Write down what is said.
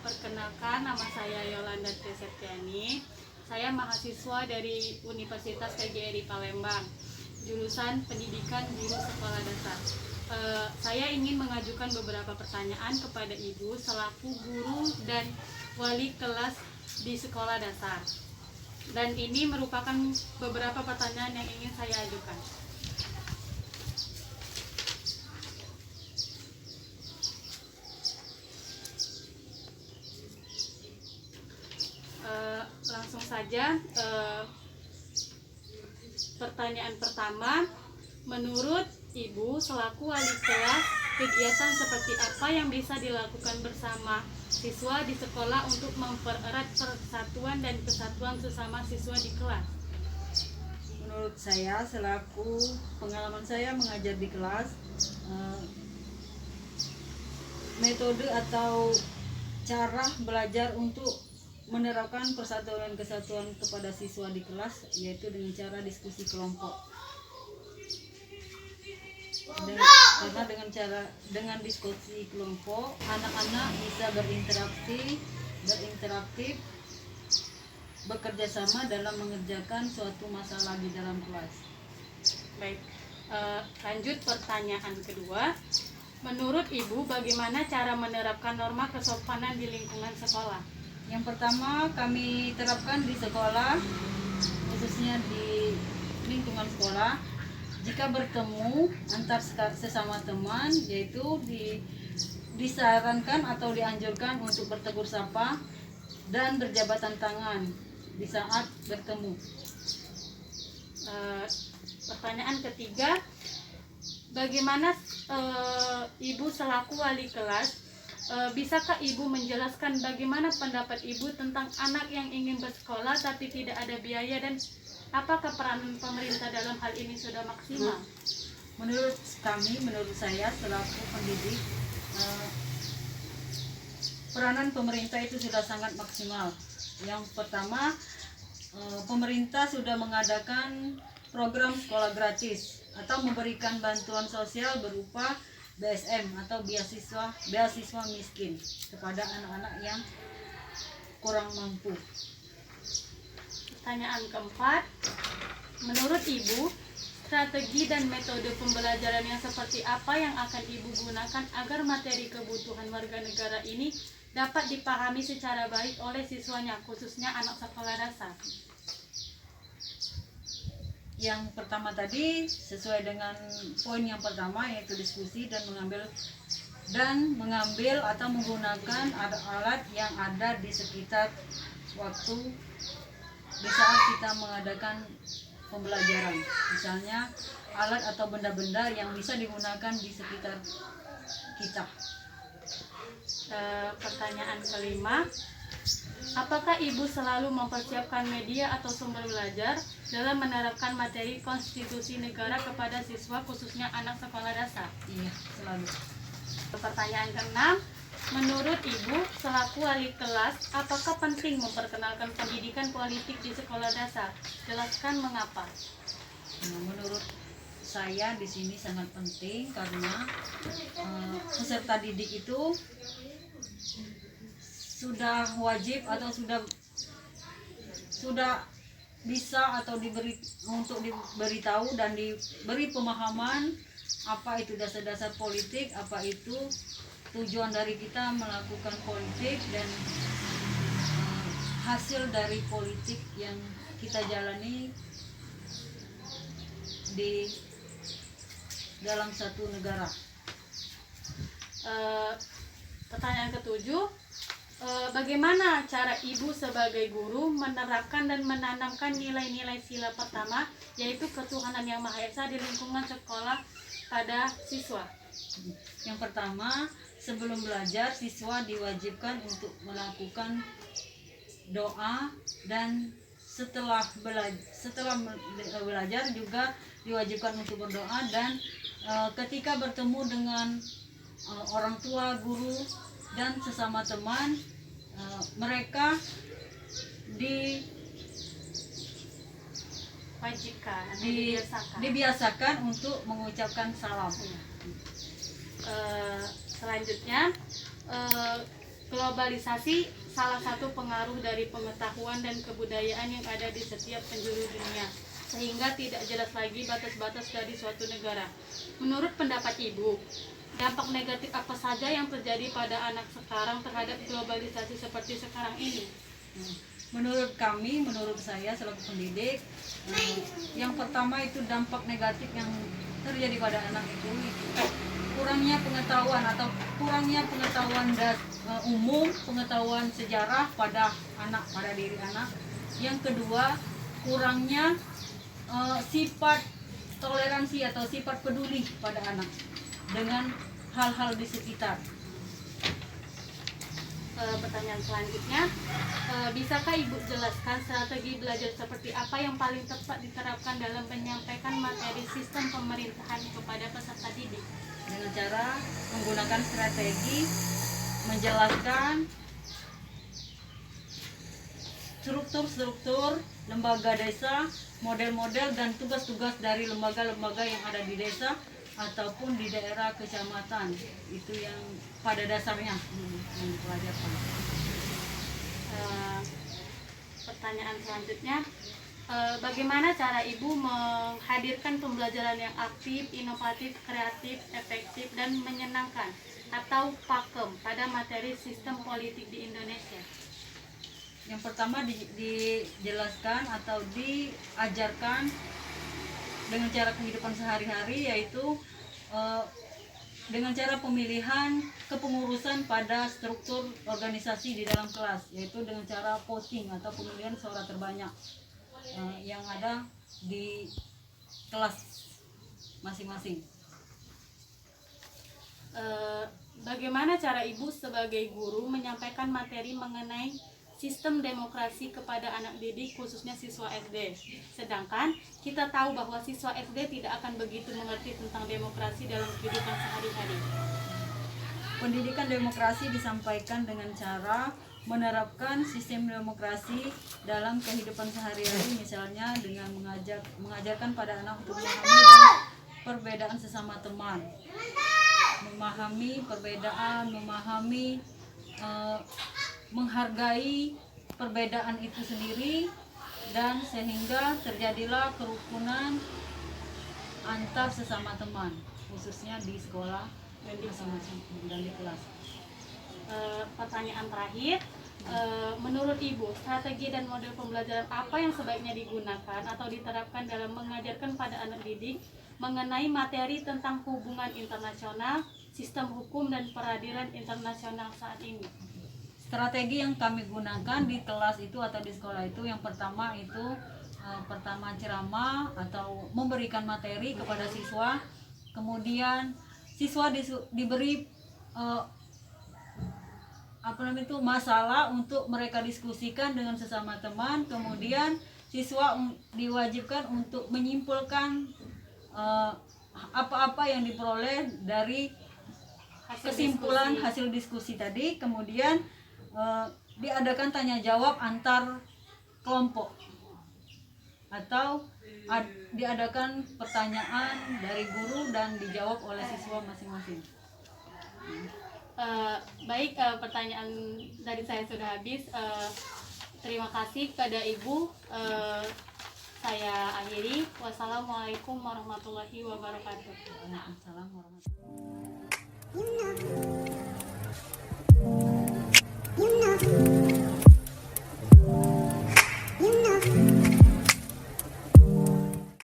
Perkenalkan, nama saya Yolanda Septiani. Saya mahasiswa dari Universitas PGRI Palembang, jurusan Pendidikan Guru Sekolah Dasar. Saya ingin mengajukan beberapa pertanyaan kepada Ibu selaku guru dan wali kelas di sekolah dasar. Dan ini merupakan beberapa pertanyaan yang ingin saya ajukan. Langsung saja, pertanyaan pertama, menurut Ibu selaku wali kelas, kegiatan seperti apa yang bisa dilakukan bersama siswa di sekolah untuk mempererat persatuan dan kesatuan sesama siswa di kelas? Menurut saya, selaku pengalaman saya mengajar di kelas, metode atau cara belajar untuk menerapkan persatuan dan kesatuan kepada siswa di kelas yaitu dengan cara diskusi kelompok. Karena dengan diskusi kelompok, anak-anak bisa berinteraktif, bekerja sama dalam mengerjakan suatu masalah di dalam kelas. Baik, lanjut pertanyaan kedua. Menurut Ibu, bagaimana cara menerapkan norma kesopanan di lingkungan sekolah? Yang pertama kami terapkan di sekolah, khususnya di lingkungan sekolah, jika bertemu antar sesama teman, yaitu disarankan atau dianjurkan untuk bertegur sapa dan berjabatan tangan di saat bertemu. Pertanyaan ketiga, bagaimana Ibu selaku wali kelas, bisakah Ibu menjelaskan bagaimana pendapat Ibu tentang anak yang ingin bersekolah tapi tidak ada biaya, dan apakah peranan pemerintah dalam hal ini sudah maksimal? Menurut saya selaku pendidik, peranan pemerintah itu sudah sangat maksimal. Yang pertama, pemerintah sudah mengadakan program sekolah gratis atau memberikan bantuan sosial berupa BSM atau beasiswa miskin kepada anak-anak yang kurang mampu. Pertanyaan keempat, menurut Ibu, strategi dan metode pembelajaran yang seperti apa yang akan Ibu gunakan agar materi kebutuhan warga negara ini dapat dipahami secara baik oleh siswanya, khususnya anak sekolah dasar? Yang pertama tadi sesuai dengan poin yang pertama, yaitu diskusi dan mengambil atau menggunakan alat yang ada di sekitar waktu di saat kita mengadakan pembelajaran. Misalnya alat atau benda-benda yang bisa digunakan di sekitar kita. Pertanyaan kelima, apakah Ibu selalu mempersiapkan media atau sumber belajar dalam menerapkan materi konstitusi negara kepada siswa, khususnya anak sekolah dasar? Iya, selalu. Pertanyaan keenam, menurut Ibu selaku wali kelas, apakah penting memperkenalkan pendidikan politik di sekolah dasar? Jelaskan mengapa. Nah, menurut saya di sini sangat penting karena peserta didik itu sudah wajib atau sudah bisa atau diberitahu dan diberi pemahaman apa itu dasar-dasar politik, apa itu tujuan dari kita melakukan politik, dan hasil dari politik yang kita jalani di dalam satu negara. Pertanyaan ketujuh, bagaimana cara Ibu sebagai guru menerapkan dan menanamkan nilai-nilai sila pertama, yaitu ketuhanan yang Maha Esa di lingkungan sekolah pada siswa? Yang pertama, sebelum belajar siswa diwajibkan untuk melakukan doa, dan setelah belajar juga diwajibkan untuk berdoa, dan ketika bertemu dengan orang tua, guru, dan sesama teman, mereka dibiasakan untuk mengucapkan salam. Selanjutnya, Globalisasi salah satu pengaruh dari pengetahuan dan kebudayaan yang ada di setiap penjuru dunia, sehingga tidak jelas lagi batas-batas dari suatu negara. Menurut pendapat Ibu, dampak negatif apa saja yang terjadi pada anak sekarang terhadap globalisasi seperti sekarang ini? Menurut kami, menurut saya selaku pendidik, yang pertama itu dampak negatif yang terjadi pada anak itu kurangnya pengetahuan atau kurangnya pengetahuan umum, pengetahuan sejarah pada anak, pada diri anak. Yang kedua, kurangnya sifat toleransi atau sifat peduli pada anak dengan hal-hal di sekitar. Pertanyaan selanjutnya, bisakah Ibu jelaskan strategi belajar seperti apa yang paling tepat diterapkan dalam menyampaikan materi sistem pemerintahan kepada peserta didik? Dengan cara menggunakan strategi menjelaskan struktur-struktur lembaga desa, model-model dan tugas-tugas dari lembaga-lembaga yang ada di desa ataupun di daerah kecamatan. Itu yang pada dasarnya yang dipelajarkan. Pertanyaan selanjutnya, bagaimana cara Ibu menghadirkan pembelajaran yang aktif, inovatif, kreatif, efektif, dan menyenangkan atau pakem pada materi sistem politik di Indonesia? Yang pertama dijelaskan atau diajarkan dengan cara kehidupan sehari-hari, yaitu dengan cara pemilihan kepengurusan pada struktur organisasi di dalam kelas, yaitu dengan cara voting atau pemilihan suara terbanyak yang ada di kelas masing-masing. Bagaimana cara Ibu sebagai guru menyampaikan materi mengenai sistem demokrasi kepada anak didik, khususnya siswa SD? Sedangkan kita tahu bahwa siswa SD tidak akan begitu mengerti tentang demokrasi dalam kehidupan sehari-hari. Pendidikan demokrasi disampaikan dengan cara menerapkan sistem demokrasi dalam kehidupan sehari-hari, misalnya dengan mengajarkan pada anak untuk memahami perbedaan sesama teman, memahami perbedaan, menghargai perbedaan itu sendiri, dan sehingga terjadilah kerukunan antar sesama teman, khususnya di sekolah dan di kelas. Pertanyaan terakhir, menurut Ibu, strategi dan model pembelajaran apa yang sebaiknya digunakan atau diterapkan dalam mengajarkan pada anak didik mengenai materi tentang hubungan internasional, sistem hukum, dan peradilan internasional saat ini? Strategi yang kami gunakan di kelas itu atau di sekolah itu, yang pertama itu ceramah atau memberikan materi kepada siswa. Kemudian siswa diberi masalah untuk mereka diskusikan dengan sesama teman. Kemudian siswa diwajibkan untuk menyimpulkan apa-apa yang diperoleh dari kesimpulan hasil diskusi tadi. Kemudian diadakan tanya jawab antar kelompok atau diadakan pertanyaan dari guru dan dijawab oleh siswa masing-masing. Baik, pertanyaan dari saya sudah habis. Terima kasih kepada Ibu. Saya akhiri. Wassalamualaikum warahmatullahi wabarakatuh. Waalaikumsalam warahmatullahi wabarakatuh.